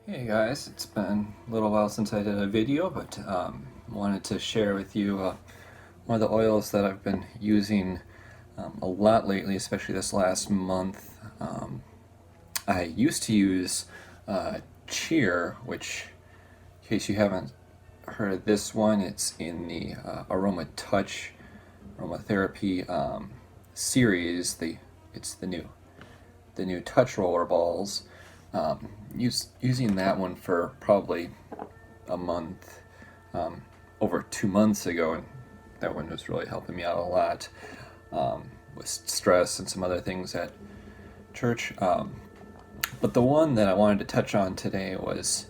Hey guys, it's been a little while since I did a video, but wanted to share with you one of the oils that I've been using a lot lately, especially this last month. I used to use Cheer, which, in case you haven't heard of this one, it's in the Aroma Touch aromatherapy series. It's the new touch roller balls. Using that one for probably a month, over 2 months ago, and that one was really helping me out a lot with stress and some other things at church. But the one that I wanted to touch on today was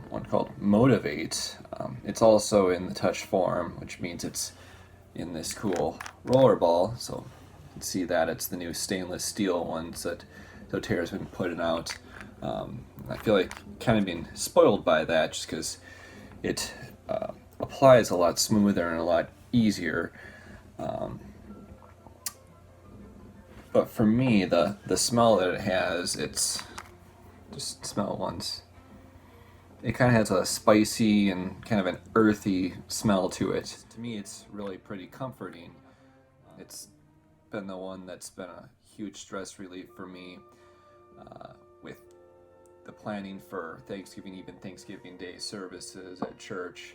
one called Motivate. It's also in the touch form, which means it's in this cool roller ball. So you can see that it's the new stainless steel ones that dōTERRA's been putting out. I feel like kind of being spoiled by that just because it applies a lot smoother and a lot easier. But for me, the smell that it has, it's just smell it once. It kind of has a spicy and kind of an earthy smell to it. To me, it's really pretty comforting. It's been the one that's been a huge stress relief for me with the planning for Thanksgiving, even Thanksgiving Day services at church.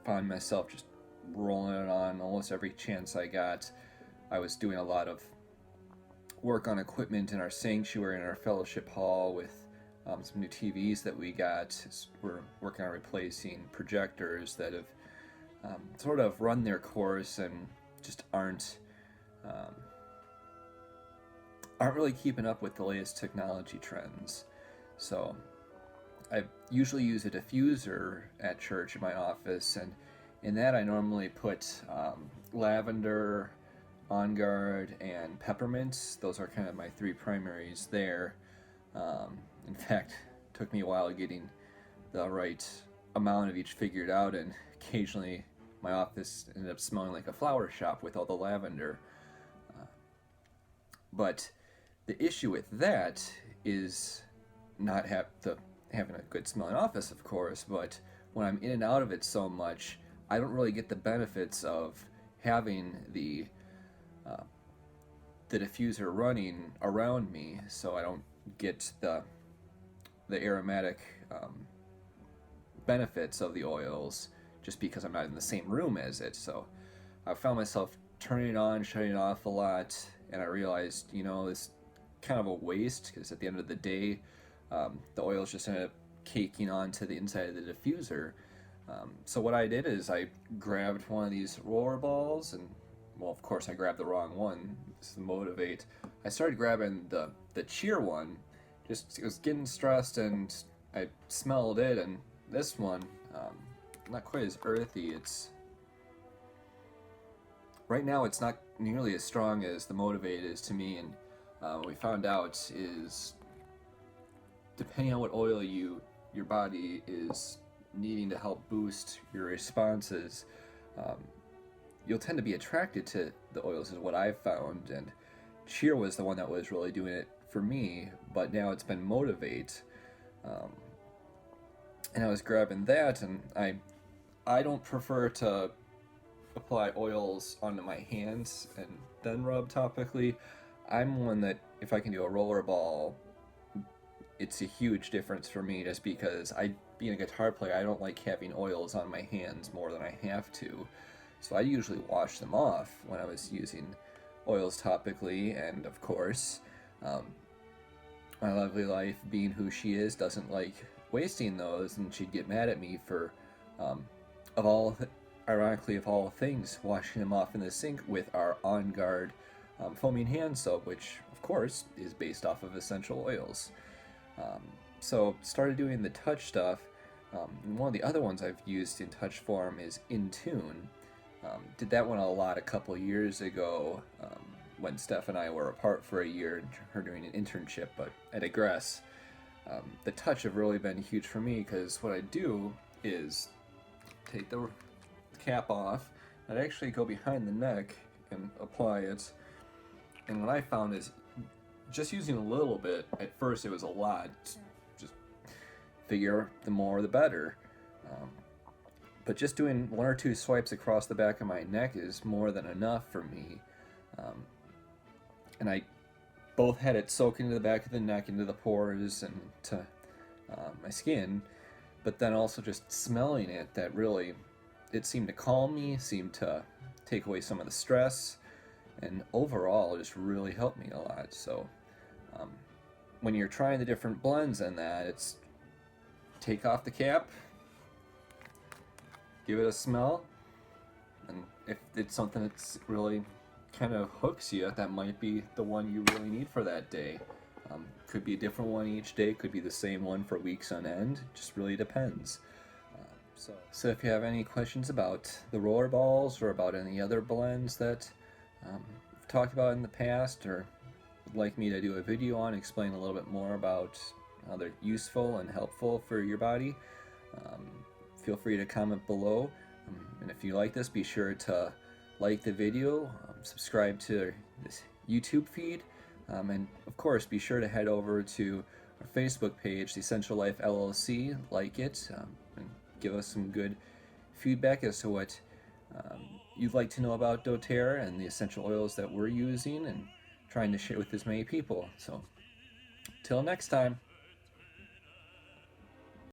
Found myself just rolling it on almost every chance I got. I was doing a lot of work on equipment in our sanctuary, in our fellowship hall, with some new TVs that we got. We're working on replacing projectors that have sort of run their course and just aren't really keeping up with the latest technology trends. So I usually use a diffuser at church in my office, and in that I normally put lavender, on guard, and peppermint. Those are kind of my three primaries there. In fact, it took me a while getting the right amount of each figured out, and occasionally my office ended up smelling like a flower shop with all the lavender. But the issue with that is not having a good smelling office, of course, but when I'm in and out of it so much, I don't really get the benefits of having the diffuser running around me, so I don't get the aromatic benefits of the oils just because I'm not in the same room as it. So I found myself turning it on, shutting it off a lot, and I realized, this kind of a waste because at the end of the day, the oils just ended up caking onto the inside of the diffuser. So what I did is I grabbed one of these roller balls, and well, of course I grabbed the wrong one. This is the Motivate. I started grabbing the Cheer one. Just it was getting stressed, and I smelled it, and this one, not quite as earthy. It's right now it's not nearly as strong as the Motivate is to me, and what we found out is depending on what oil your body is needing to help boost your responses, you'll tend to be attracted to the oils, is what I've found. And Cheer was the one that was really doing it for me, but now it's been Motivate. And I was grabbing that, and I don't prefer to apply oils onto my hands and then rub topically. I'm one that, if I can do a roller ball, it's a huge difference for me, just because being a guitar player, I don't like having oils on my hands more than I have to. So I usually wash them off when I was using oils topically, and of course, my lovely wife, being who she is, doesn't like wasting those, and she'd get mad at me for, ironically of all things, washing them off in the sink with our On Guard foaming hand soap, which of course is based off of essential oils. So started doing the touch stuff. One of the other ones I've used in touch form is In Tune. Did that one a lot a couple years ago when Steph and I were apart for a year and her doing an internship, but I digress. The touch have really been huge for me because what I do is take the cap off, I'd actually go behind the neck and apply it, and what I found is just using a little bit, at first it was a lot, just figure the more the better. But just doing 1 or 2 swipes across the back of my neck is more than enough for me. And I both had it soak into the back of the neck, into the pores, and to my skin, but then also just smelling it, that really, it seemed to calm me, seemed to take away some of the stress, and overall just really helped me a lot. So when you're trying the different blends in that, it's take off the cap, give it a smell, and if it's something that's really kind of hooks you, that might be the one you really need for that day. Could be a different one each day, could be the same one for weeks on end, just really depends. So if you have any questions about the roller balls or about any other blends that I've talked about in the past, or would like me to do a video on, explain a little bit more about how they're useful and helpful for your body, feel free to comment below. And if you like this, be sure to like the video, subscribe to this YouTube feed, and of course be sure to head over to our Facebook page, The Essential Life LLC, like it, and give us some good feedback as to what you'd like to know about doTERRA and the essential oils that we're using and trying to share with as many people. So, till next time.